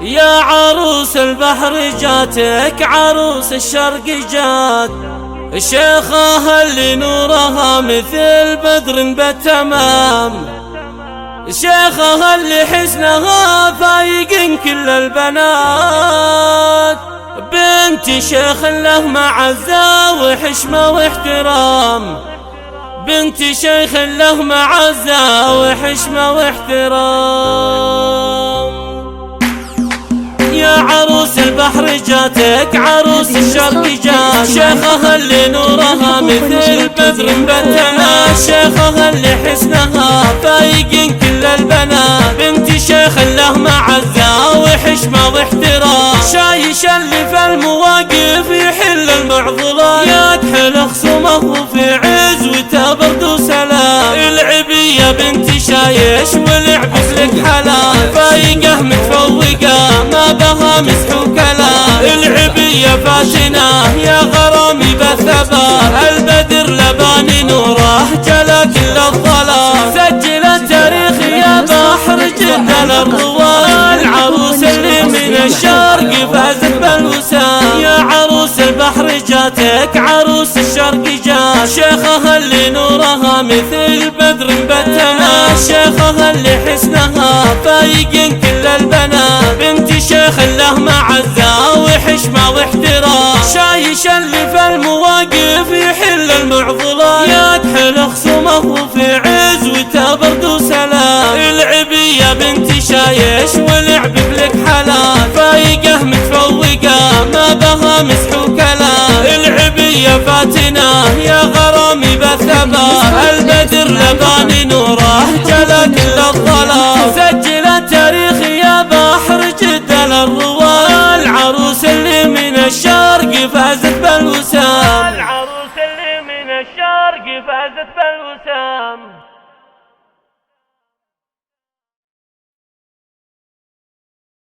يا عروس البحر جاتك عروس الشرق جات، شيخها اللي نورها مثل بدر بالتمام، شيخها اللي حسنها فايق كل البنات، بنت شيخ له معزة وحشمة واحترام، بنت شيخ له معزة وحشمة واحترام. يا عروس البحر جاتك عروس الشرق جات، شيخها اللي نورها مثل بدر بالتمام، شيخها اللي حسنها فايق كل البنات، بنت شيخ له معزة وحشمة واحترام، شايش اللي في المواقف يحل المعضلات، يكحل خصومه في عزوته برد وسلام، العبي يا بنت شايش ولعبك لك حلال، فايقه متفوقه ما بها مسح وكلام، العبي يا فاتنه يا غرامي بالثبات، البدر لباني نوره جلا كل الظلام، سجل التاريخ يا بحر جدة الروال، العروس اللي من الشرق فازت بالوسام، يا عروس البحر جاتك عروس الشرق جات، شيخها اللي نورها مثل بدر بالتمام، شيخها اللي حسنها فايق كل البنات، بنت شيخ له معزة وحشمة واحترام، شايش اللي في المواقف يحل المعضلات، يكحل خصومه في عزوته برد وسلام، العبي يا بنت شايش ولعبك لك حلال، فايقه متفوقه ما بها مسح وكلام، العبي يا فاتنه يا غرامي بالثبات، البدر لباني نوره جلا كل الظلام، سجل التاريخ يا بحر جدة الروال، العروس اللي من الشرق فازت بالوسام، العروس اللي من الشرق فازت بالوسام.